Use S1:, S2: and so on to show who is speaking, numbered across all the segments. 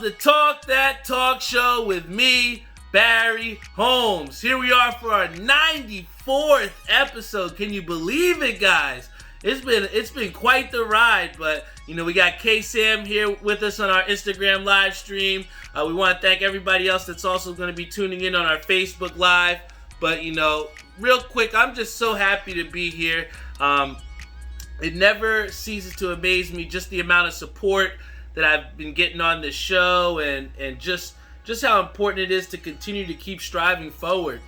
S1: the Talk That Talk show with me, Barry Holmes. Here we are for our 94th episode. Can you believe it, guys? It's been quite the ride, but we got K-Sam here with us on our Instagram live stream. We want to thank everybody else that's also going to be tuning in on our Facebook Live. But real quick, I'm just so happy to be here. It never ceases to amaze me just the amount of support that I've been getting on this show, and just how important it is to continue to keep striving forward.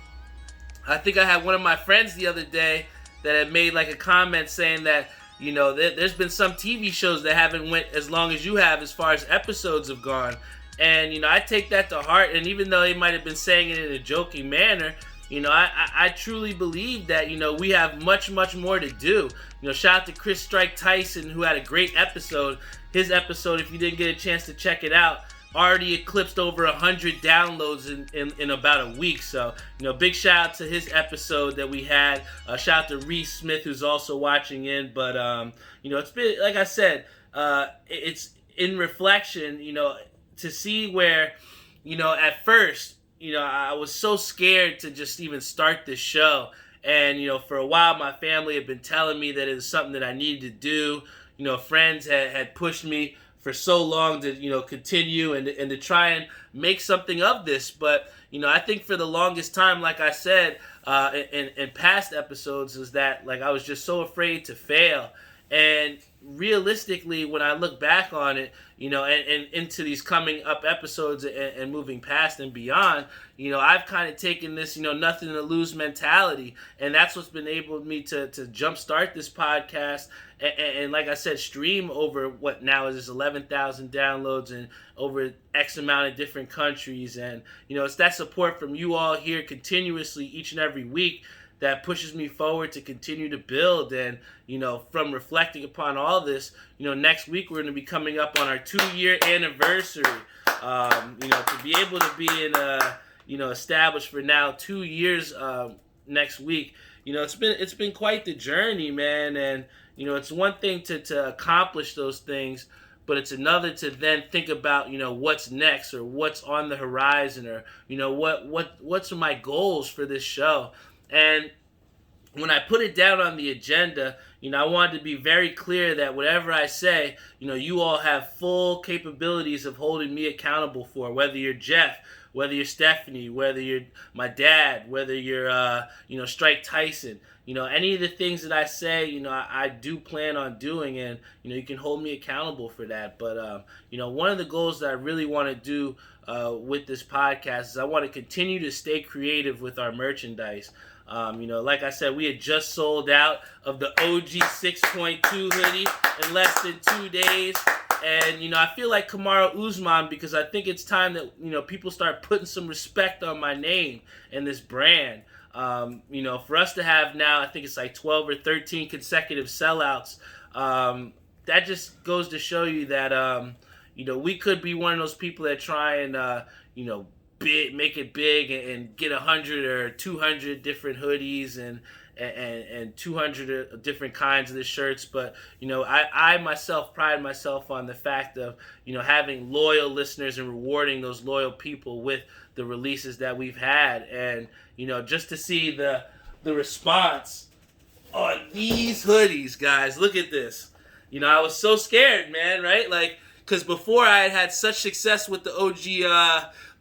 S1: I think I had one of my friends the other day that had made like a comment saying that there's been some TV shows that haven't went as long as you have as far as episodes have gone, and I take that to heart. And even though they might have been saying it in a joking manner, I truly believe that we have much more to do. Shout out to Chris Strike Tyson, who had a great episode. His episode, if you didn't get a chance to check it out, already eclipsed over 100 downloads in about a week. So, big shout out to his episode that we had. Shout out to Reese Smith, who's also watching in. But, it's been, like I said, it's in reflection, to see where, at first, I was so scared to just even start this show. And, for a while, my family had been telling me that it was something that I needed to do. Friends had pushed me for so long to, continue and to try and make something of this. But, I think for the longest time, like I said in past episodes, is that like I was just so afraid to fail. And realistically, when I look back on it, and into these coming up episodes and moving past and beyond, I've kind of taken this, nothing to lose mentality. And that's what's been able me to jumpstart this podcast. And like I said, stream over what now is 11,000 downloads and over X amount of different countries. And, it's that support from you all here continuously each and every week that pushes me forward to continue to build. And, from reflecting upon all this, next week we're going to be coming up on our 2-year anniversary. To be able to be established for now 2 years next week, it's been quite the journey, man. And, it's one thing to accomplish those things, but it's another to then think about, what's next or what's on the horizon or, what's my goals for this show. And when I put it down on the agenda, I wanted to be very clear that whatever I say, you all have full capabilities of holding me accountable for, whether you're Jeff, whether you're Stephanie, whether you're my dad, whether you're, Strike Tyson. Any of the things that I say, I do plan on doing, and, you can hold me accountable for that. But, one of the goals that I really want to do with this podcast is I want to continue to stay creative with our merchandise. Like I said, we had just sold out of the OG6.2 hoodie in less than 2 days. And, I feel like Kamaru Usman, because I think it's time that, people start putting some respect on my name and this brand. For us to have now, I think it's like 12 or 13 consecutive sellouts, that just goes to show you that, we could be one of those people that try and, make it big and get 100 or 200 different hoodies and 200 different kinds of the shirts. But, I myself pride myself on the fact of, having loyal listeners and rewarding those loyal people with the releases that we've had. And, just to see the response on these hoodies, guys, look at this. I was so scared, man, right? Like, because before I had such success with the OG,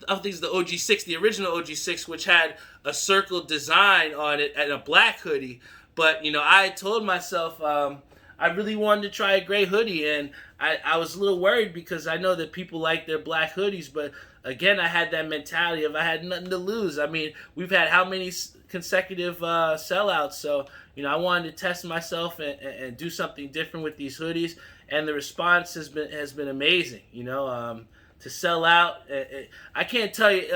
S1: I think it's the OG6, the original OG6, which had a circle design on it and a black hoodie. But, I told myself I really wanted to try a gray hoodie, and I was a little worried because I know that people like their black hoodies. But, again, I had that mentality of I had nothing to lose. I mean, we've had how many consecutive sellouts? So, I wanted to test myself and do something different with these hoodies. And the response has been amazing, to sell out. I can't tell you,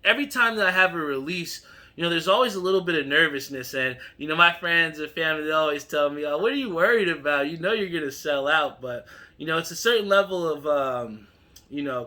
S1: every time that I have a release, there's always a little bit of nervousness. And, my friends and family, they always tell me, oh, what are you worried about? You're going to sell out. But, it's a certain level of,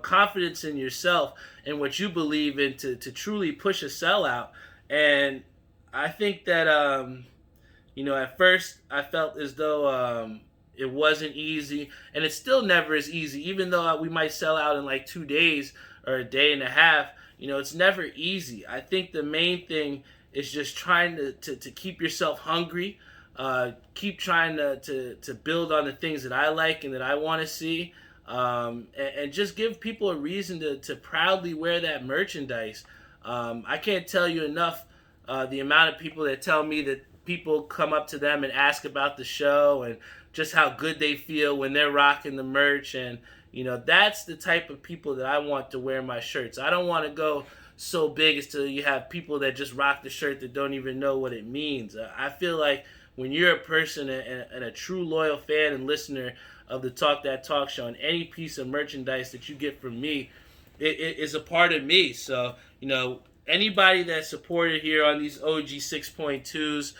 S1: confidence in yourself and what you believe in to truly push a sellout. And I think that, at first I felt as though it wasn't easy, and it still never is easy. Even though we might sell out in like 2 days or a day and a half, it's never easy. I think the main thing is just trying to keep yourself hungry, keep trying to build on the things that I like and that I want to see, and just give people a reason to proudly wear that merchandise. I can't tell you enough the amount of people that tell me that people come up to them and ask about the show and just how good they feel when they're rocking the merch. And that's the type of people that I want to wear my shirts. I don't want to go so big as to you have people that just rock the shirt that don't even know what it means. I feel like when you're a person and a true loyal fan and listener of the Talk That Talk show, and any piece of merchandise that you get from me, it is a part of me. So anybody that supported here on these OG6.2s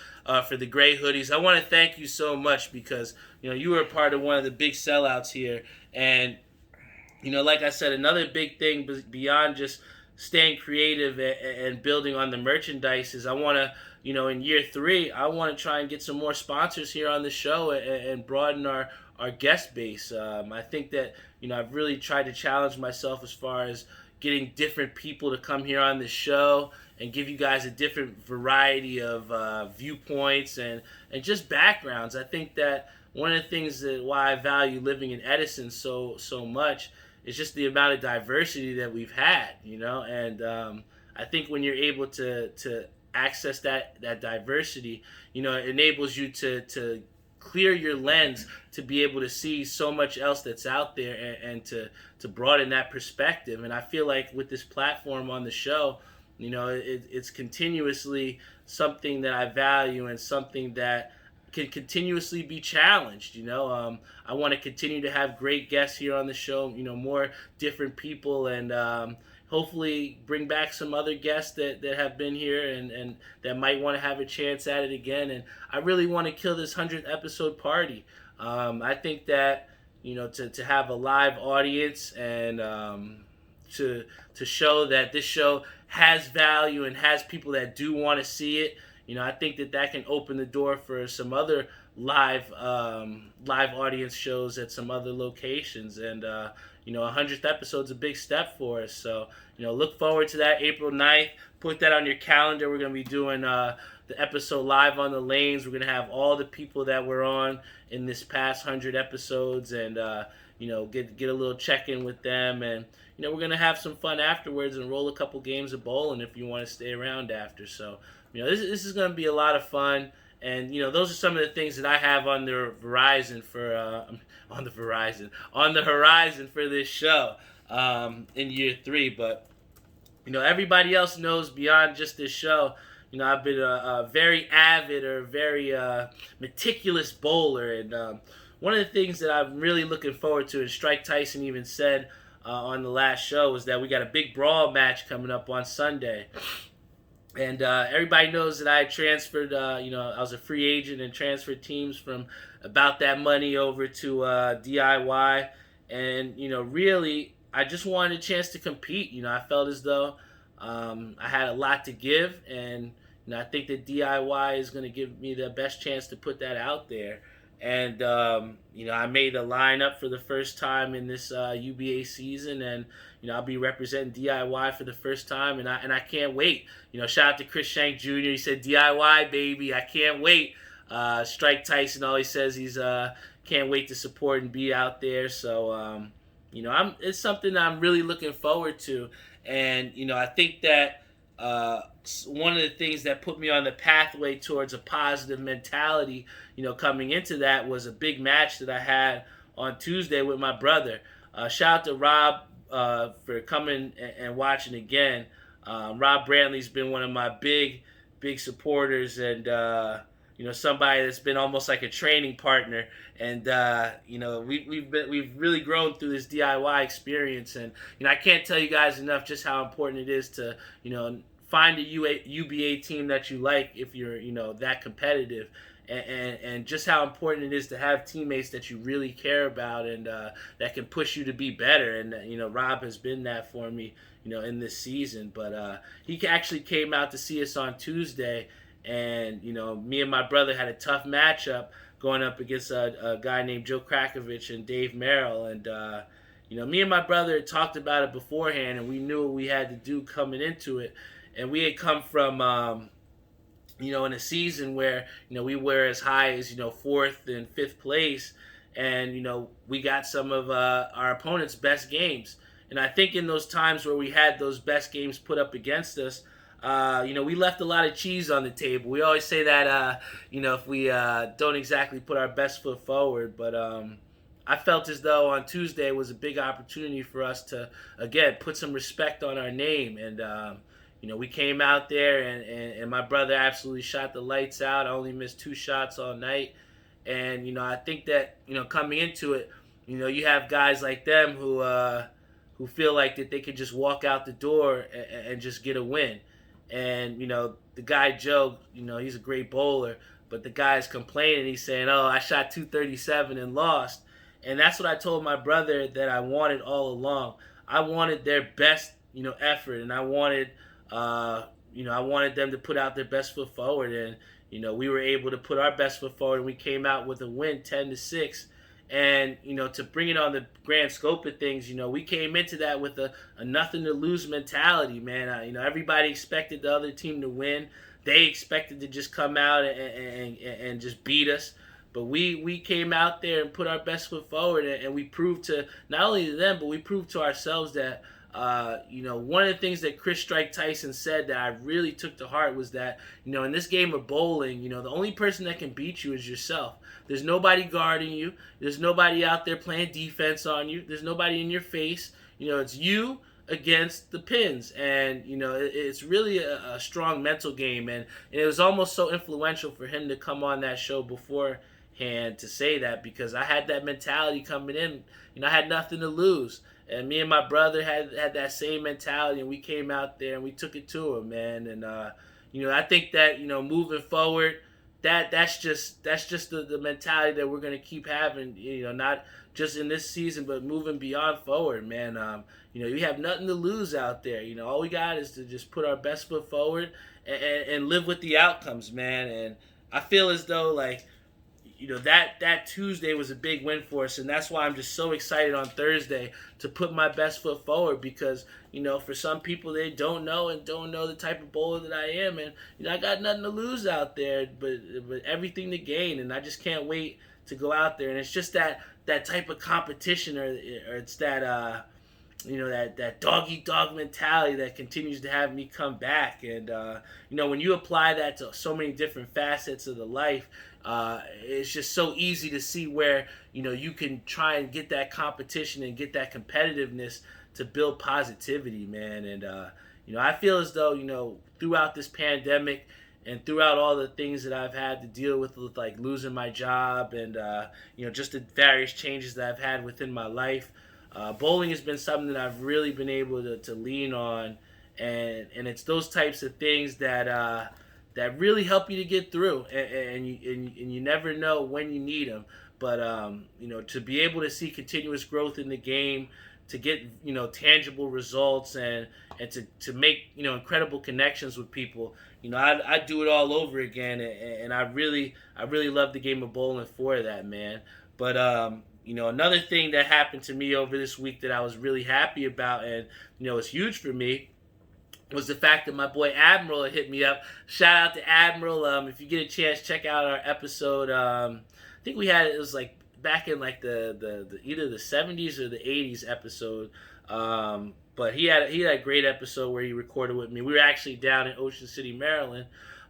S1: for the gray hoodies, I want to thank you so much, because you were a part of one of the big sellouts here. And like I said, another big thing beyond just staying creative and building on the merchandise is I want to, in year 3, I want to try and get some more sponsors here on the show and broaden our guest base. I think that I've really tried to challenge myself as far as getting different people to come here on the show and give you guys a different variety of viewpoints and just backgrounds. I think that one of the things that why I value living in Edison so much is just the amount of diversity that we've had, and I think when you're able to access that diversity, it enables you to clear your lens to be able to see so much else that's out there and to broaden that perspective. And I feel like with this platform on the show, it's continuously something that I value and something that can continuously be challenged. I want to continue to have great guests here on the show, more different people, and hopefully bring back some other guests that have been here and that might want to have a chance at it again. And I really want to kill this 100th episode party. I think that to have a live audience and to show that this show has value and has people that do want to see it, I think that can open the door for some other live audience shows at some other locations. And 100th episode's a big step for us. So look forward to that, April 9th. Put that on your calendar. We're going to be doing the episode live on the lanes. We're going to have all the people that were on in this past 100 episodes, and get a little check-in with them. And we're going to have some fun afterwards and roll a couple games of bowling if you want to stay around after. So this is going to be a lot of fun. And those are some of the things that I have on the horizon for on the horizon for this show in year 3. But everybody else knows beyond just this show. I've been a very avid or very meticulous bowler, and one of the things that I'm really looking forward to, and Strike Tyson even said on the last show, is that we got a big brawl match coming up on Sunday. And everybody knows that I transferred, I was a free agent and transferred teams from About That Money over to DIY. And, really, I just wanted a chance to compete. I felt as though I had a lot to give. And, I think that DIY is going to give me the best chance to put that out there. And, I made a lineup for the first time in this UBA season, and, I'll be representing DIY for the first time, and I can't wait. Shout out to Chris Shank Jr. He said, DIY, baby, I can't wait. Strike Tyson, all he says, he's can't wait to support and be out there. So, it's something that I'm really looking forward to. And, I think that one of the things that put me on the pathway towards a positive mentality, coming into that, was a big match that I had on Tuesday with my brother. Shout out to Rob for coming and watching again. Rob Brantley's been one of my big supporters, and somebody that's been almost like a training partner. And we've really grown through this DIY experience. And I can't tell you guys enough just how important it is to find a UBA team that you like if you're that competitive. And just how important it is to have teammates that you really care about and that can push you to be better. And Rob has been that for me in this season. But he actually came out to see us on Tuesday, and me and my brother had a tough matchup, going up against a guy named Joe Krakovich and Dave Merrill. And, me and my brother had talked about it beforehand, and we knew what we had to do coming into it. And we had come from, in a season where, we were as high as, fourth and fifth place. And, we got some of our opponent's best games. And I think in those times where we had those best games put up against us, we left a lot of cheese on the table. We always say that, if we don't exactly put our best foot forward. But I felt as though on Tuesday was a big opportunity for us to, again, put some respect on our name. And, we came out there and my brother absolutely shot the lights out. I only missed 2 shots all night. And, I think that, coming into it, you have guys like them who feel like that they could just walk out the door and just get a win. And, the guy Joe, he's a great bowler, but the guy's complaining. He's saying, oh, I shot 237 and lost. And that's what I told my brother that I wanted all along. I wanted their best, effort, and I wanted them to put out their best foot forward. And, we were able to put our best foot forward, and we came out with a win 10-6. And, to bring it on the grand scope of things, we came into that with a nothing to lose mentality, man. Everybody expected the other team to win. They expected to just come out and just beat us. But we came out there and put our best foot forward, and we proved to, not only to them, but we proved to ourselves that, one of the things that Chris Strike Tyson said that I really took to heart was that, in this game of bowling, the only person that can beat you is yourself. There's nobody guarding you. There's nobody out there playing defense on you. There's nobody in your face. It's you against the pins. And, it's really a strong mental game. And it was almost so influential for him to come on that show beforehand to say that, because I had that mentality coming in. I had nothing to lose. And me and my brother had that same mentality, and we came out there and we took it to him, man. And I think that moving forward, that's just the mentality that we're gonna keep having. Not just in this season, but moving beyond forward, man. You have nothing to lose out there. All we got is to just put our best foot forward and live with the outcomes, man. And I feel as though that Tuesday was a big win for us, and that's why I'm just so excited on Thursday to put my best foot forward, because, for some people, they don't know the type of bowler that I am, and, I got nothing to lose out there, but everything to gain, and I just can't wait to go out there. And it's just that type of competition, or it's that, that dog-eat-dog mentality that continues to have me come back. And, when you apply that to so many different facets of the life, it's just so easy to see where, you can try and get that competition and get that competitiveness to build positivity, man. And, I feel as though, throughout this pandemic and throughout all the things that I've had to deal with like losing my job and, just the various changes that I've had within my life, bowling has been something that I've really been able to lean on, and it's those types of things that really help you to get through, and you never know when you need them. But to be able to see continuous growth in the game, to get tangible results, and to make incredible connections with people, I do it all over again, and I really love the game of bowling for that, man. But another thing that happened to me over this week that I was really happy about, and it's huge for me, was the fact that my boy Admiral had hit me up. Shout out to Admiral. If you get a chance, check out our episode. I think it was like back in like the either the 70s or the 80s episode. But he had a great episode where he recorded with me. We were actually down in Ocean City, Maryland.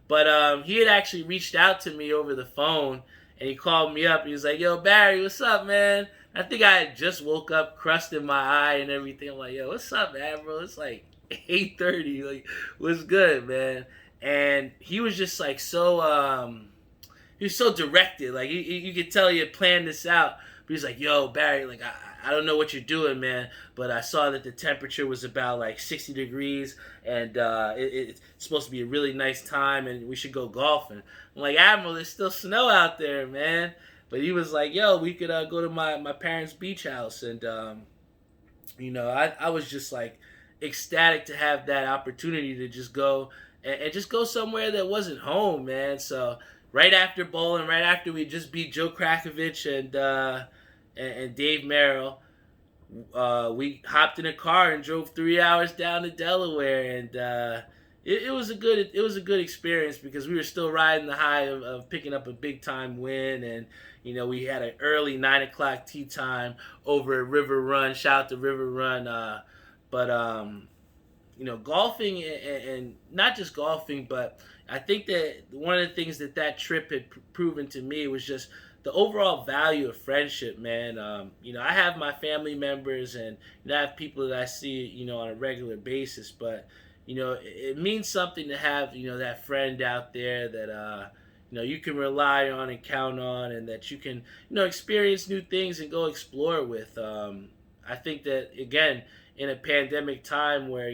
S1: But he had actually reached out to me over the phone, and he called me up. He was like, "Yo, Barry, what's up, man?" I think I had just woke up, crust in my eye and everything. I'm like, "Yo, what's up, Admiral?" It's like 8:30. Like, what's good, man? And he was just like he was so directed. Like, you could tell he had planned this out. But he's like, "Yo, Barry, like, I don't know what you're doing, man, but I saw that the temperature was about like 60 degrees, and it's supposed to be a really nice time, and we should go golfing." I'm like, "Admiral, there's still snow out there, man." But he was like, "Yo, we could go to my parents' beach house." And, I was just like ecstatic to have that opportunity to just go and just go somewhere that wasn't home, man. So, right after bowling, right after we just beat Joe Krakovich and Dave Merrill, we hopped in a car and drove 3 hours down to Delaware, and it was a good experience because we were still riding the high of picking up a big time win, and we had an early 9 o'clock tea time over at River Run. Shout out to River Run, but golfing and not just golfing, but I think that one of the things that trip had proven to me was just the overall value of friendship, man. I have my family members and I have people that I see, on a regular basis, but it means something to have, that friend out there that you can rely on and count on, and that you can, experience new things and go explore with. I think that again, in a pandemic time where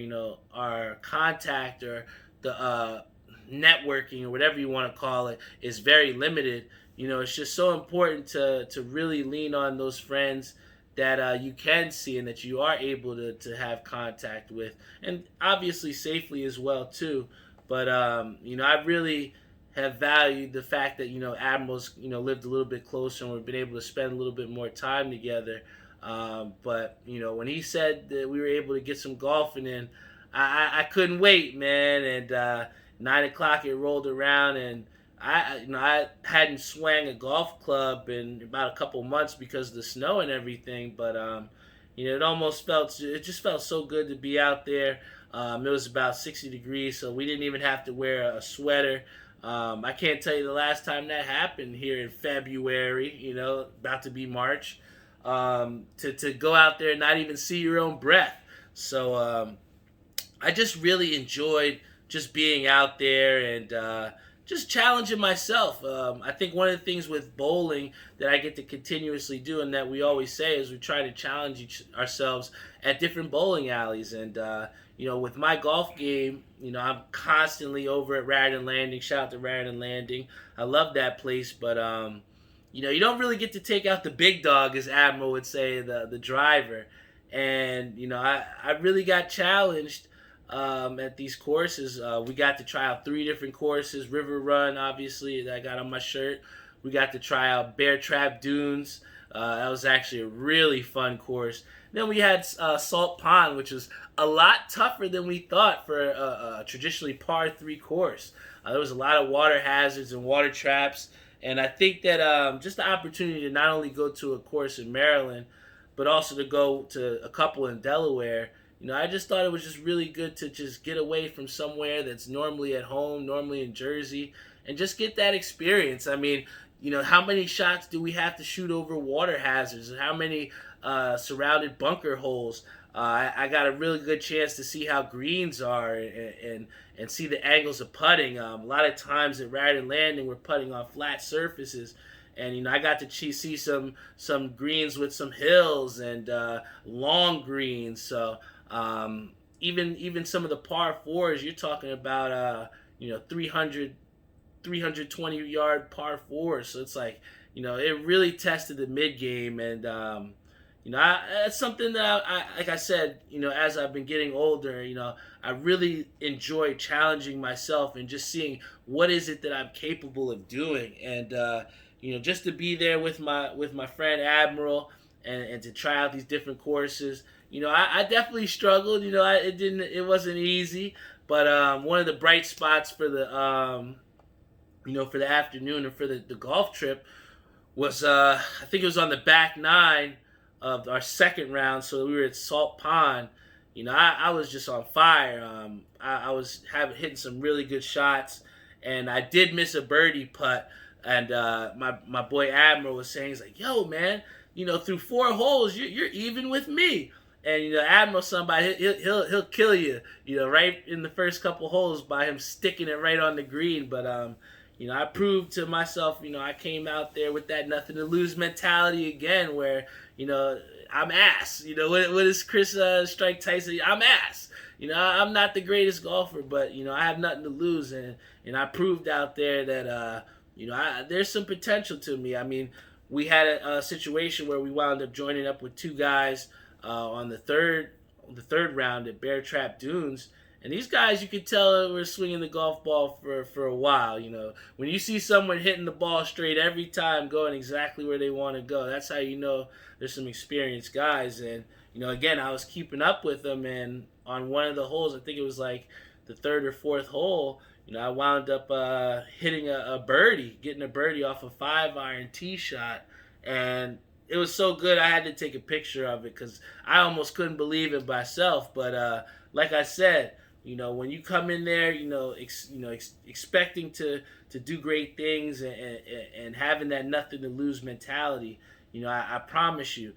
S1: our contact or the networking or whatever you want to call it is very limited. It's just so important to really lean on those friends that you can see and that you are able to have contact with, and obviously safely as well too. But I really have valued the fact that Admiral's lived a little bit closer and we've been able to spend a little bit more time together. But when he said that we were able to get some golfing in, I couldn't wait, man. And 9 o'clock it rolled around, and I hadn't swung a golf club in about a couple months because of the snow and everything. But it just felt so good to be out there. It was about 60 degrees, so we didn't even have to wear a sweater. I can't tell you the last time that happened here in February. About to be March. To go out there and not even see your own breath. So I just really enjoyed just being out there and just challenging myself. I think one of the things with bowling that I get to continuously do, and that we always say, is we try to challenge ourselves at different bowling alleys. And with my golf game, I'm constantly over at Raritan Landing. Shout out to Raritan Landing. I love that place, but you don't really get to take out the big dog, as Admiral would say, the driver. And, I really got challenged at these courses. We got to try out 3 different courses. River Run, obviously, that I got on my shirt. We got to try out Bear Trap Dunes. That was actually a really fun course. Then we had Salt Pond, which was a lot tougher than we thought for a traditionally par 3 course. There was a lot of water hazards and water traps. And I think that just the opportunity to not only go to a course in Maryland, but also to go to a couple in Delaware, I just thought it was just really good to just get away from somewhere that's normally at home, normally in Jersey, and just get that experience. I mean, how many shots do we have to shoot over water hazards, and how many surrounded bunker holes? I got a really good chance to see how greens are and see the angles of putting. A lot of times at Raritan Landing, we're putting on flat surfaces, and I got to see some greens with some hills and long greens. So even some of the par 4s, you're talking about 320 yard par 4s. So it's like it really tested the mid game, and it's something that like I said, as I've been getting older, I really enjoy challenging myself and just seeing what is it that I'm capable of doing. And, just to be there with my friend Admiral and to try out these different courses, I definitely struggled. It wasn't easy, but one of the bright spots for the, for the afternoon and for the golf trip was, I think it was on the back 9 of our second round. So we were at Salt Pond. I was just on fire. I was hitting some really good shots, and I did miss a birdie putt. And my boy Admiral was saying, he's like, "Yo, man, through 4 holes, you're even with me." And Admiral, somebody he'll kill you, right in the first couple holes by him sticking it right on the green. But I proved to myself, I came out there with that nothing to lose mentality again, where I'm ass. What is Chris Strike Tyson? I'm ass. I'm not the greatest golfer, but I have nothing to lose, and I proved out there that there's some potential to me. I mean, we had a situation where we wound up joining up with 2 guys on the third round at Bear Trap Dunes, And these guys, you could tell were swinging the golf ball for a while. When you see someone hitting the ball straight every time, going exactly where they want to go, that's how you know there's some experienced guys. And again, I was keeping up with them, and on one of the holes, I think it was like the third or fourth hole, I wound up hitting a birdie, getting a birdie off a 5-iron tee shot, and it was so good I had to take a picture of it because I almost couldn't believe it myself. But like I said, when you come in there, expecting to do great things and having that nothing to lose mentality, I promise you,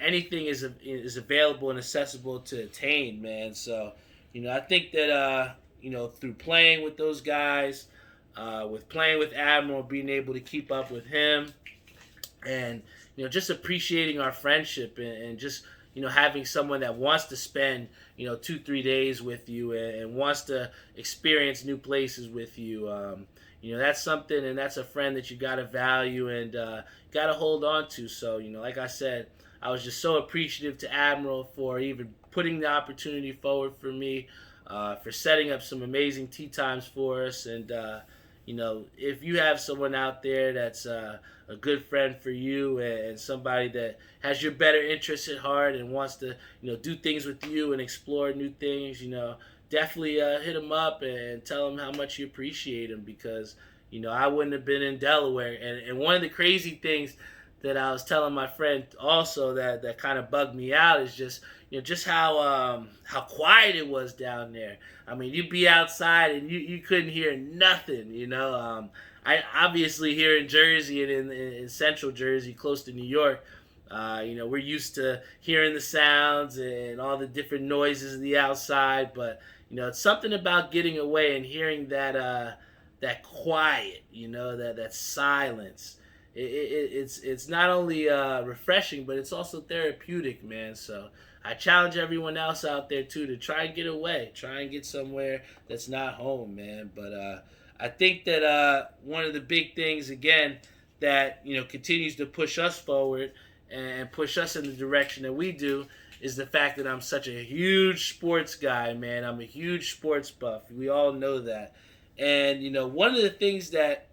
S1: anything is available and accessible to attain, man. So, I think that through playing with those guys, with playing with Admiral, being able to keep up with him, and just appreciating our friendship and just having someone that wants to spend 2-3 days with you and wants to experience new places with you, that's something, and that's a friend that you gotta value and gotta hold on to. So like I said, I was just so appreciative to Admiral for even putting the opportunity forward for me, for setting up some amazing tee times for us. And if you have someone out there that's a good friend for you and somebody that has your better interests at heart and wants to do things with you and explore new things, definitely hit them up and tell them how much you appreciate them, because I wouldn't have been in Delaware. And one of the crazy things that I was telling my friend also that kind of bugged me out is just how quiet it was down there. I mean, you'd be outside and you couldn't hear nothing. I obviously here in Jersey and in central Jersey, close to New York, we're used to hearing the sounds and all the different noises of the outside. But it's something about getting away and hearing that quiet, that silence. It's not only refreshing, but it's also therapeutic, man. So I challenge everyone else out there too to try and get away, try and get somewhere that's not home, man. But I think that one of the big things again that continues to push us forward and push us in the direction that we do is the fact that I'm such a huge sports guy, man. I'm a huge sports buff. We all know that. And one of the things that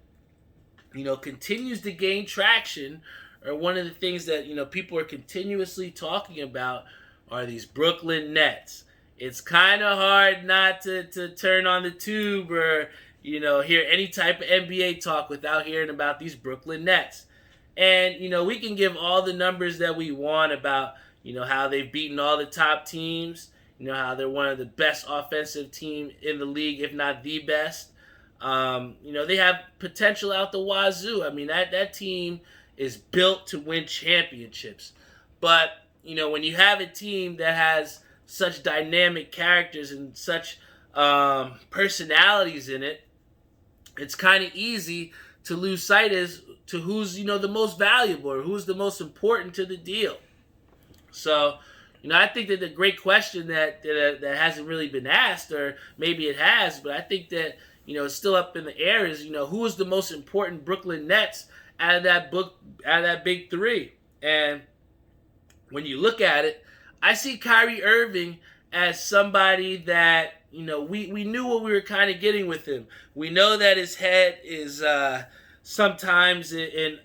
S1: continues to gain traction, or one of the things that people are continuously talking about, are these Brooklyn Nets. It's kind of hard not to turn on the tube or hear any type of NBA talk without hearing about these Brooklyn Nets. And we can give all the numbers that we want about how they've beaten all the top teams, how they're one of the best offensive team in the league, if not the best. They have potential out the wazoo. I mean, that team is built to win championships. But, when you have a team that has such dynamic characters and such personalities in it, it's kind of easy to lose sight as to who's, the most valuable or who's the most important to the deal. So, I think that the great question that hasn't really been asked, or maybe it has, but I think that it's still up in the air, is who is the most important Brooklyn Nets out of that big three. And when you look at it, I see Kyrie Irving as somebody that we knew what we were kind of getting with him. We know that his head is sometimes in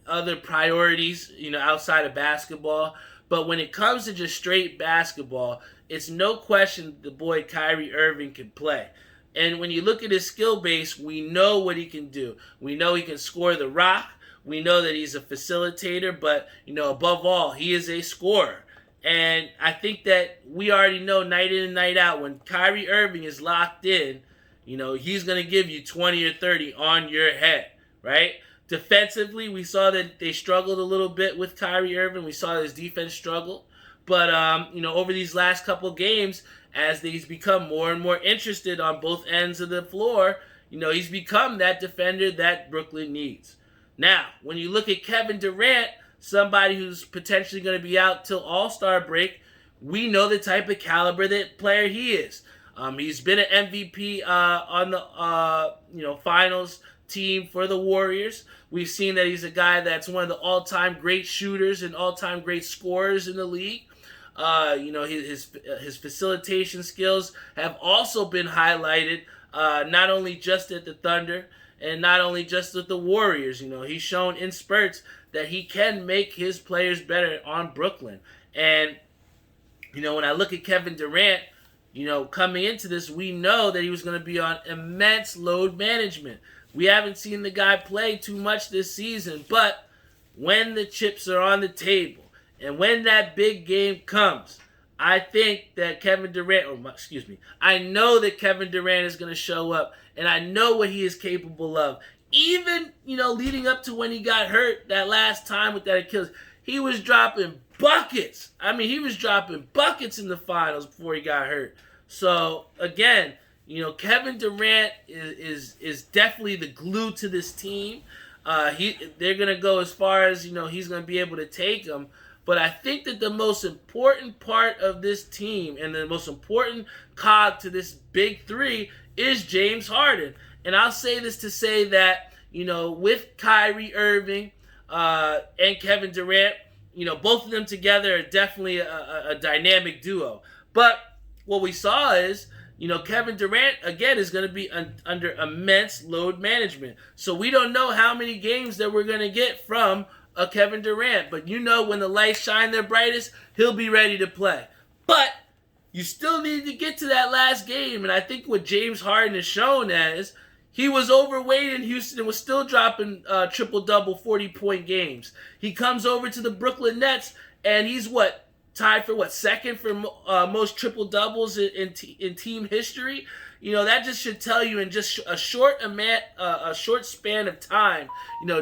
S1: other priorities, outside of basketball. But when it comes to just straight basketball, it's no question the boy Kyrie Irving can play. And when you look at his skill base, we know what he can do. We know he can score the rock. We know that he's a facilitator, but, above all, he is a scorer. And I think that we already know night in and night out, when Kyrie Irving is locked in, he's going to give you 20 or 30 on your head, right? Defensively, we saw that they struggled a little bit with Kyrie Irving. We saw his defense struggle. But, over these last couple games, as he's become more and more interested on both ends of the floor, he's become that defender that Brooklyn needs. Now, when you look at Kevin Durant, somebody who's potentially going to be out till All-Star break, we know the type of caliber that player he is. He's been an MVP on the finals team for the Warriors. We've seen that he's a guy that's one of the all-time great shooters and all-time great scorers in the league. His facilitation skills have also been highlighted, not only just at the Thunder and not only just with the Warriors. He's shown in spurts that he can make his players better on Brooklyn. And when I look at Kevin Durant, coming into this, we know that he was going to be on immense load management. We haven't seen the guy play too much this season, but when the chips are on the table and when that big game comes, I think that I know that Kevin Durant is going to show up, and I know what he is capable of. Even, leading up to when he got hurt that last time with that Achilles, he was dropping buckets. He was dropping buckets in the finals before he got hurt. So, again, Kevin Durant is definitely the glue to this team. They're going to go as far as, he's going to be able to take them. But I think that the most important part of this team and the most important cog to this big three is James Harden. And I'll say this to say that, with Kyrie Irving and Kevin Durant, both of them together are definitely a dynamic duo. But what we saw is, Kevin Durant, again, is going to be under immense load management. So we don't know how many games that we're going to get from a Kevin Durant. But when the lights shine their brightest, he'll be ready to play. But you still need to get to that last game. And I think what James Harden has shown is he was overweight in Houston and was still dropping triple-double 40-point games. He comes over to the Brooklyn Nets, and he's tied for second for most triple-doubles in team history? That just should tell you in just a short span of time,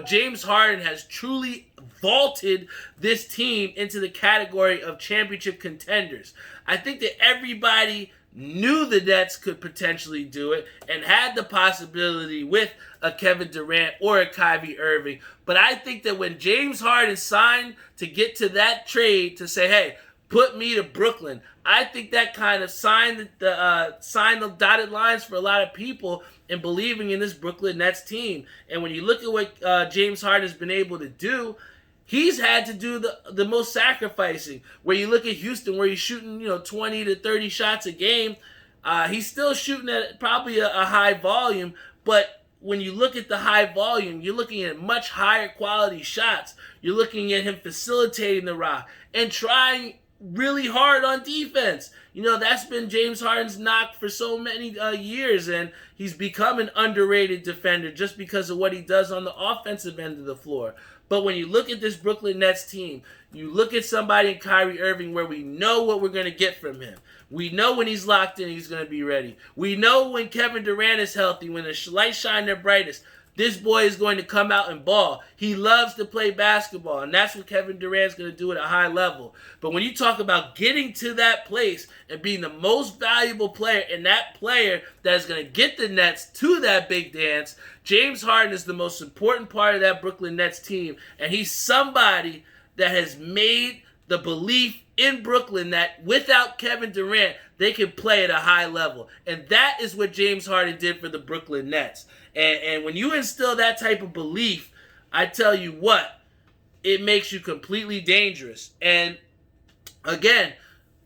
S1: James Harden has truly vaulted this team into the category of championship contenders. I think that everybody knew the Nets could potentially do it and had the possibility with a Kevin Durant or a Kyrie Irving. But I think that when James Harden signed to get to that trade to say, hey, put me to Brooklyn, I think that kind of signed the dotted lines for a lot of people in believing in this Brooklyn Nets team. And when you look at what James Harden has been able to do, he's had to do the most sacrificing. Where you look at Houston, where he's shooting 20 to 30 shots a game, he's still shooting at probably a high volume. But when you look at the high volume, you're looking at much higher quality shots. You're looking at him facilitating the rock and trying really hard on defense. That's been James Harden's knock for so many years, and he's become an underrated defender just because of what he does on the offensive end of the floor. But when you look at this Brooklyn Nets team, you look at somebody in Kyrie Irving where we know what we're going to get from him. We know when he's locked in, he's going to be ready. We know when Kevin Durant is healthy, when the lights shine their brightest, this boy is going to come out and ball. He loves to play basketball, and that's what Kevin Durant's going to do at a high level. But when you talk about getting to that place and being the most valuable player and that player that is going to get the Nets to that big dance, James Harden is the most important part of that Brooklyn Nets team, and he's somebody that has made the belief in Brooklyn that without Kevin Durant, they can play at a high level. And that is what James Harden did for the Brooklyn Nets. And when you instill that type of belief, I tell you what, it makes you completely dangerous. And again,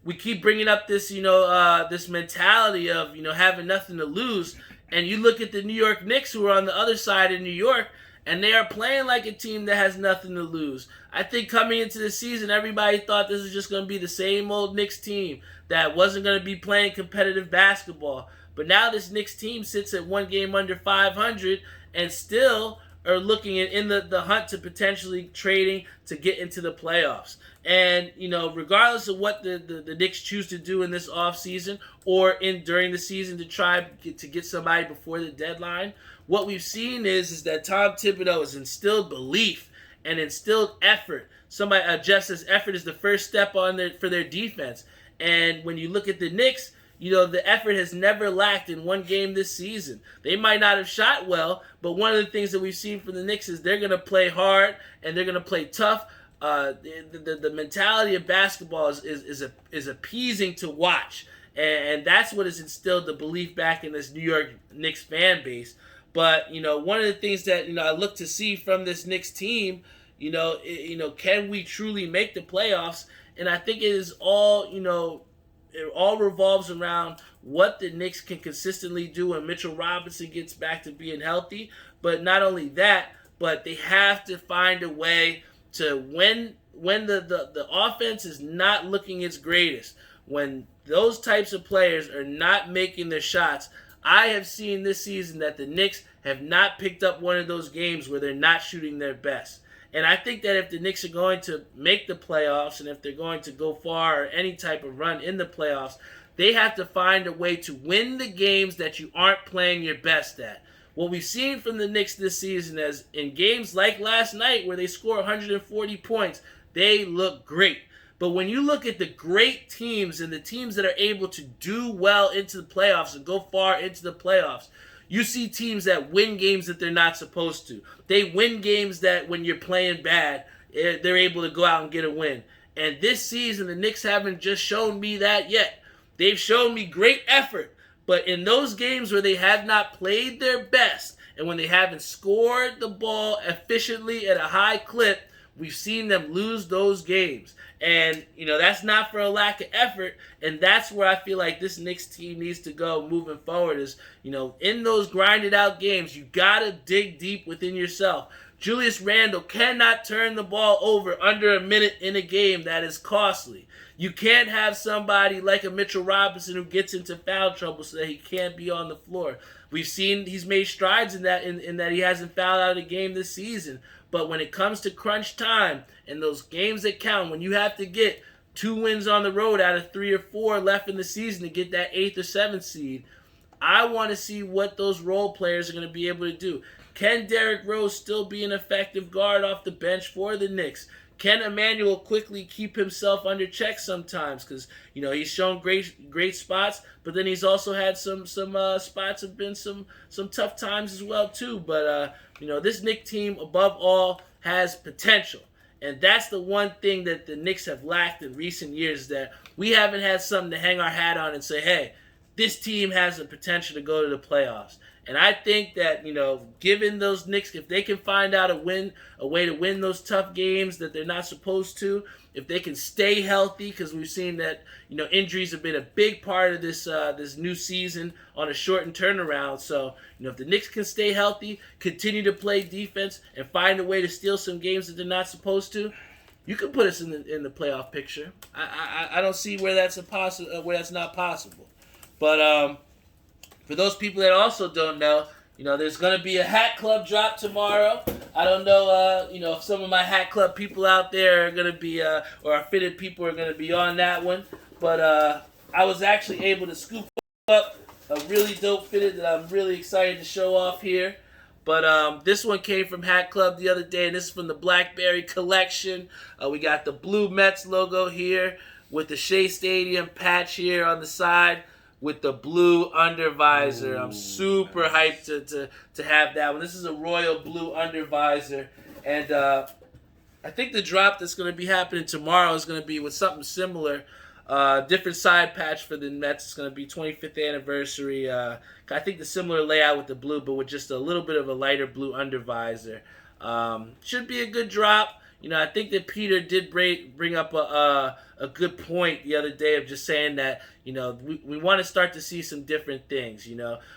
S1: we keep bringing up this, this mentality of, having nothing to lose. And you look at the New York Knicks, who are on the other side in New York, and they are playing like a team that has nothing to lose. I think coming into the season, everybody thought this was just going to be the same old Knicks team that wasn't going to be playing competitive basketball. But now this Knicks team sits at one game under 500 and still are looking in the hunt to potentially trading to get into the playoffs. And, regardless of what the Knicks choose to do in this offseason or during the season to try to get somebody before the deadline, what we've seen is that Tom Thibodeau has instilled belief and instilled effort. Jeff says effort is the first step for their defense. And when you look at the Knicks, the effort has never lacked in one game this season. They might not have shot well, but one of the things that we've seen from the Knicks is they're going to play hard and they're going to play tough. The mentality of basketball is appeasing to watch. And that's what has instilled the belief back in this New York Knicks fan base. But, one of the things that, I look to see from this Knicks team can we truly make the playoffs? And I think it is all, it all revolves around what the Knicks can consistently do when Mitchell Robinson gets back to being healthy. But not only that, but they have to find a way to when the offense is not looking its greatest, when those types of players are not making their shots. I have seen this season that the Knicks have not picked up one of those games where they're not shooting their best. And I think that if the Knicks are going to make the playoffs and if they're going to go far or any type of run in the playoffs, they have to find a way to win the games that you aren't playing your best at. What we've seen from the Knicks this season is in games like last night where they score 140 points, they look great. But when you look at the great teams and the teams that are able to do well into the playoffs and go far into the playoffs, you see teams that win games that they're not supposed to. They win games that when you're playing bad, they're able to go out and get a win. And this season, the Knicks haven't just shown me that yet. They've shown me great effort. But in those games where they have not played their best and when they haven't scored the ball efficiently at a high clip, we've seen them lose those games. And, that's not for a lack of effort. And that's where I feel like this Knicks team needs to go moving forward is, in those grinded out games, you got to dig deep within yourself. Julius Randle cannot turn the ball over under a minute in a game. That is costly. You can't have somebody like a Mitchell Robinson who gets into foul trouble so that he can't be on the floor. We've seen he's made strides in that he hasn't fouled out of the game this season. But when it comes to crunch time and those games that count, when you have to get 2 wins on the road out of 3 or 4 left in the season to get that 8th or 7th seed, I want to see what those role players are going to be able to do. Can Derrick Rose still be an effective guard off the bench for the Knicks? Can Emmanuel quickly keep himself under check sometimes? Because, he's shown great spots, but then he's also had some spots have been some tough times as well, too. But, this Knicks team, above all, has potential. And that's the one thing that the Knicks have lacked in recent years, that we haven't had something to hang our hat on and say, hey, this team has the potential to go to the playoffs. And I think that, given those Knicks, if they can find out a way to win those tough games that they're not supposed to, if they can stay healthy, because we've seen that, injuries have been a big part of this new season on a shortened turnaround. So, if the Knicks can stay healthy, continue to play defense, and find a way to steal some games that they're not supposed to, you can put us in the playoff picture. I don't see where that's not possible. But for those people that also don't know, there's going to be a Hat Club drop tomorrow. I don't know, if some of my Hat Club people out there are going to be, or our fitted people are going to be on that one. But I was actually able to scoop up a really dope fitted that I'm really excited to show off here. But this one came from Hat Club the other day, and this is from the Blackberry collection. We got the blue Mets logo here with the Shea Stadium patch here on the side, with the blue undervisor. I'm super hyped to have that one. This is a royal blue undervisor. And I think the drop that's going to be happening tomorrow is going to be with something similar. Different side patch for the Mets. It's going to be 25th anniversary. I think the similar layout with the blue, but with just a little bit of a lighter blue undervisor. Should be a good drop. I think that Peter did bring up a good point the other day of just saying that, we want to start to see some different things.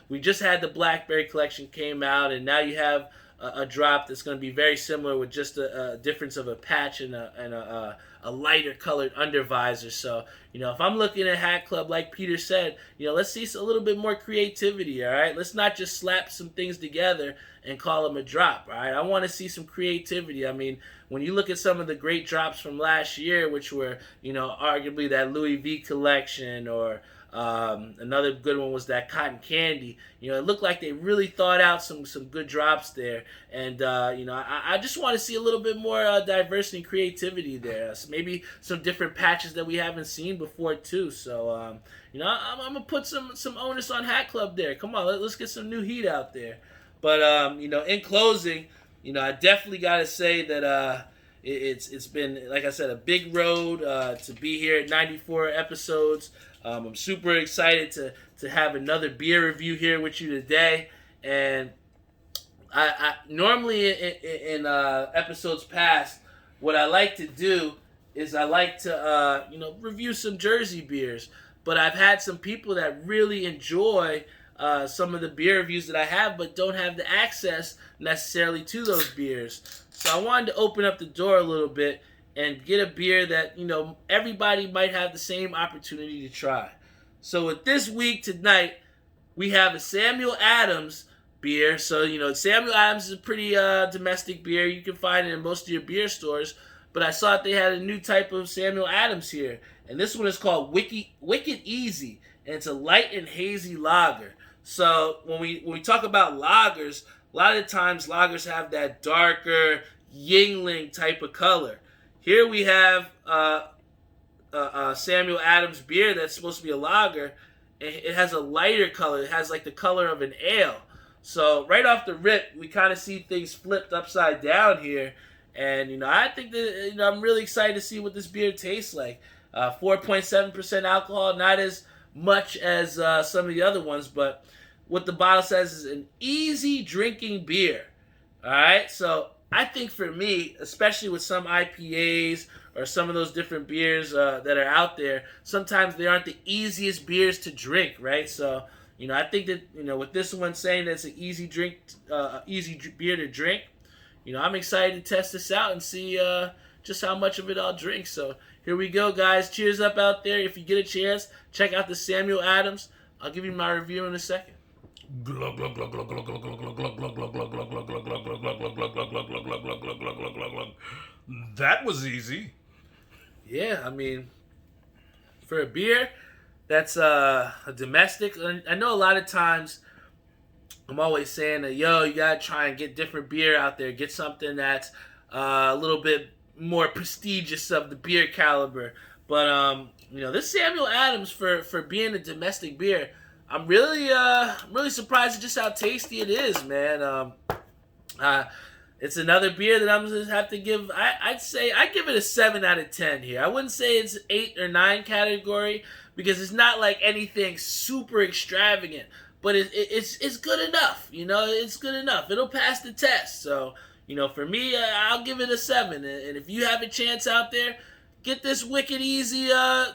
S1: We just had the Blackberry collection came out, and now you have a drop that's going to be very similar with just a difference of a patch and a lighter colored undervisor. So, if I'm looking at Hat Club, like Peter said, let's see a little bit more creativity, all right? Let's not just slap some things together and call them a drop, all right? I want to see some creativity. I mean, when you look at some of the great drops from last year, which were, arguably that Louis V collection, or another good one was that Cotton Candy. It looked like they really thought out some good drops there. And, I just want to see a little bit more diversity and creativity there. So maybe some different patches that we haven't seen before, too. So, I'm going to put some onus on Hat Club there. Come on, let's get some new heat out there. But, in closing, I definitely got to say that it's been, like I said, a big road to be here at 94 episodes. I'm super excited to have another beer review here with you today. And, I normally in episodes past, what I like to do is I like to review some Jersey beers. But I've had some people that really enjoy some of the beer reviews that I have, but don't have the access necessarily to those beers. So I wanted to open up the door a little bit and get a beer that everybody might have the same opportunity to try. So with this week tonight, we have a Samuel Adams beer. So, Samuel Adams is a pretty domestic beer. You can find it in most of your beer stores. But I saw that they had a new type of Samuel Adams here. And this one is called Wicked Easy. And it's a light and hazy lager. So when we talk about lagers, a lot of times lagers have that darker Yingling type of color. Here we have Samuel Adams beer that's supposed to be a lager. It has a lighter color. It has like the color of an ale. So right off the rip, we kind of see things flipped upside down here. And, I think that, I'm really excited to see what this beer tastes like. 4.7% alcohol, not as much as some of the other ones, but what the bottle says is an easy drinking beer. All right, so I think for me, especially with some IPAs or some of those different beers that are out there, sometimes they aren't the easiest beers to drink, right? So, I think that, with this one saying that it's an easy beer to drink, I'm excited to test this out and see just how much of it I'll drink. So here we go, guys. Cheers up out there. If you get a chance, check out the Samuel Adams. I'll give you my review in a second.
S2: That was easy.
S1: Yeah, I mean, for a beer that's a domestic, I know a lot of times I'm always saying that, you gotta try and get different beer out there. Get something that's a little bit more prestigious of the beer caliber. But this Samuel Adams for being a domestic beer, I'm really surprised at just how tasty it is, man. It's another beer that I'm gonna have to give. I'd say I give it a 7 out of 10 here. I wouldn't say it's 8 or 9 category because it's not like anything super extravagant. But it's good enough, it's good enough. It'll pass the test. So, for me, I'll give it a 7. And if you have a chance out there, get this Wicked Easy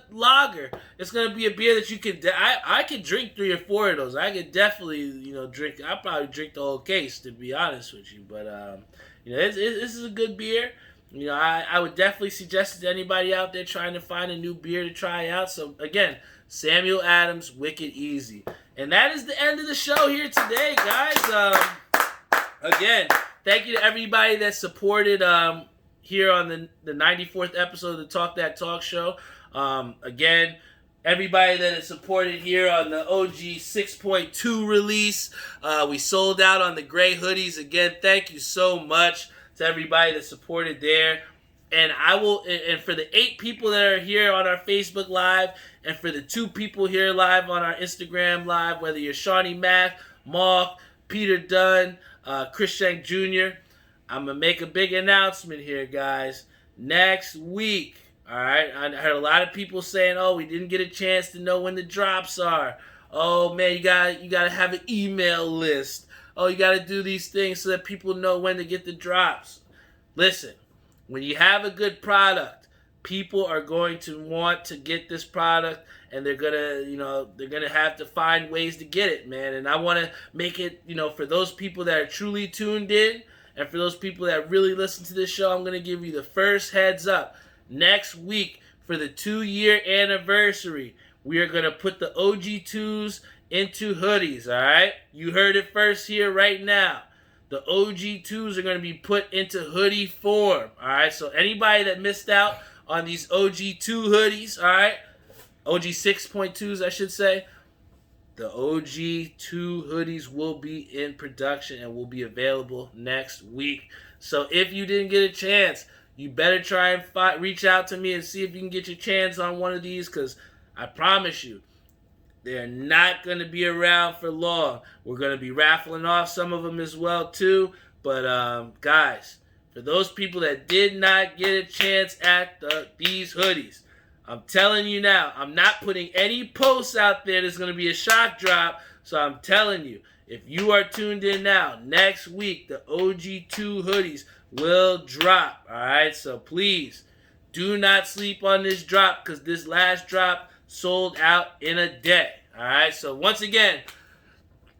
S1: lager. It's going to be a beer that you could, I could drink 3 or 4 of those. I could definitely, drink, I'll probably drink the whole case, to be honest with you. But, this is a good beer. I would definitely suggest it to anybody out there trying to find a new beer to try out. So, again, Samuel Adams, Wicked Easy. And that is the end of the show here today, guys. Again, thank you to everybody that supported here on the 94th episode of the Talk That Talk show. Again, everybody that has supported here on the OG6.2 release. We sold out on the gray hoodies. Again, thank you so much to everybody that supported there. And and for the 8 people that are here on our Facebook Live, and for the 2 people here live on our Instagram Live, whether you're Shawnee Mack, Mark, Peter Dunn, Chris Shank Jr., I'm going to make a big announcement here, guys. Next week, all right, I heard a lot of people saying, we didn't get a chance to know when the drops are. Oh, man, you got to have an email list. Oh, you got to do these things so that people know when to get the drops. Listen. When you have a good product, people are going to want to get this product, and they're gonna have to find ways to get it, man. And I want to make it, for those people that are truly tuned in, and for those people that really listen to this show, I'm gonna give you the first heads up. Next week, for the 2-year anniversary, we are gonna put the OG2s into hoodies. All right, you heard it first here right now. The OG2s are going to be put into hoodie form, all right? So anybody that missed out on these OG2 hoodies, all right, OG6.2s, I should say, the OG2 hoodies will be in production and will be available next week. So if you didn't get a chance, you better try and reach out to me and see if you can get your chance on one of these, because I promise you, they're not going to be around for long. We're going to be raffling off some of them as well, too. But, guys, for those people that did not get a chance at these hoodies, I'm telling you now, I'm not putting any posts out there that's going to be a shock drop. So I'm telling you, if you are tuned in now, next week the OG2 hoodies will drop. All right, so please do not sleep on this drop because this last drop sold out in a day. All right, so once again,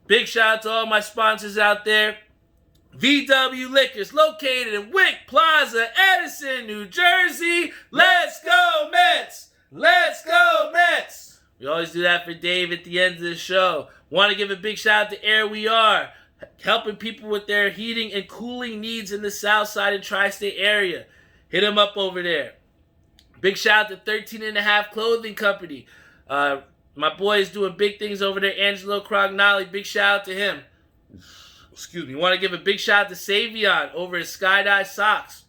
S1: big shout out to all my sponsors out there. VW Liquors, located in Wick Plaza, Edison, New Jersey. Let's go, Mets! Let's go, Mets! We always do that for Dave at the end of the show. Want to give a big shout out to Air We Are, helping people with their heating and cooling needs in the South Side and Tri-State area. Hit them up over there. Big shout out to 13 and a Half Clothing Company. My boy is doing big things over there, Angelo Crognoli. Big shout out to him. Excuse me. Want to give a big shout out to Savion over at Skydye Socks.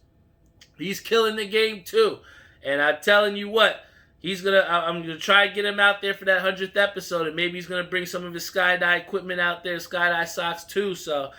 S1: He's killing the game too. And I'm telling you what, I'm gonna try and get him out there for that 100th episode, and maybe he's gonna bring some of his Skydye equipment out there, Skydye Socks too. So,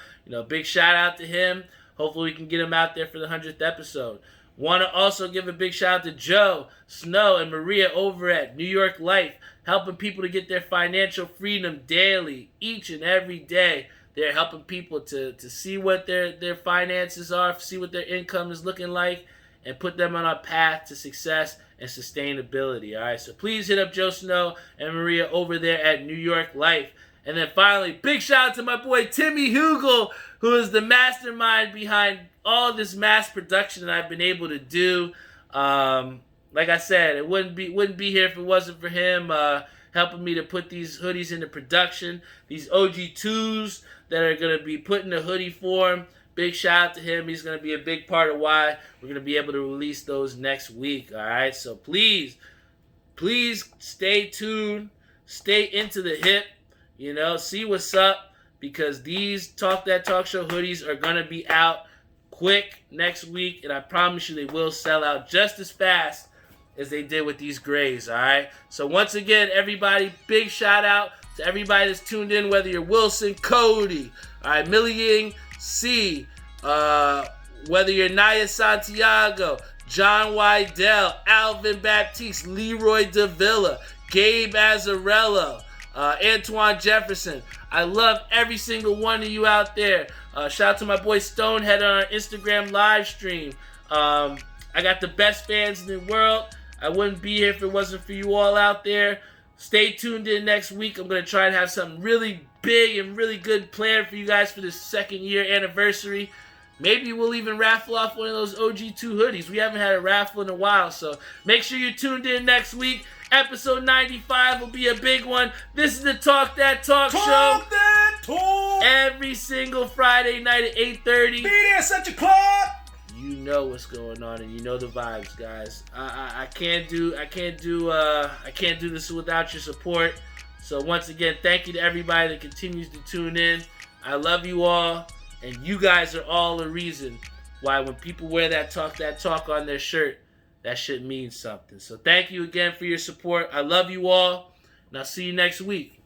S1: big shout out to him. Hopefully we can get him out there for the 100th episode. Want to also give a big shout out to Joe, Snow, and Maria over at New York Life, helping people to get their financial freedom daily, each and every day. They're helping people to see what their finances are, see what their income is looking like, and put them on a path to success and sustainability. All right, so please hit up Joe Snow and Maria over there at New York Life. And then finally, big shout out to my boy Timmy Hugel, who is the mastermind behind all this mass production that I've been able to do. Like I said, it wouldn't be here if it wasn't for him helping me to put these hoodies into production. These OG2s that are going to be put in the hoodie form. Big shout out to him. He's going to be a big part of why we're going to be able to release those next week. All right, so please stay tuned. Stay into the hip. See what's up, because these Talk That Talk Show hoodies are going to be out quick next week, and I promise you they will sell out just as fast as they did with these grays, all right? So once again, everybody, big shout out to everybody that's tuned in, whether you're Wilson, Cody, all right, Millie Ying, C, whether you're Naya Santiago, John Wydell, Alvin Baptiste, Leroy Davila, Gabe Azzarello, Antoine Jefferson. I love every single one of you out there. Shout out to my boy Stonehead on our Instagram live stream. I got the best fans in the world. I wouldn't be here if it wasn't for you all out there. Stay tuned in next week. I'm going to try and have something really big and really good planned for you guys for this 2nd year anniversary. Maybe we'll even raffle off one of those OG2 hoodies. We haven't had a raffle in a while, so make sure you're tuned in next week. Episode 95 will be a big one. This is the Talk That Talk Show.
S2: Talk that talk.
S1: Every single Friday night at 8:30.
S2: Be there, set your clock.
S1: You know what's going on, and you know the vibes, guys. I can't do this without your support. So once again, thank you to everybody that continues to tune in. I love you all, and you guys are all the reason why when people wear that talk on their shirt, that shit means something. So thank you again for your support. I love you all, and I'll see you next week.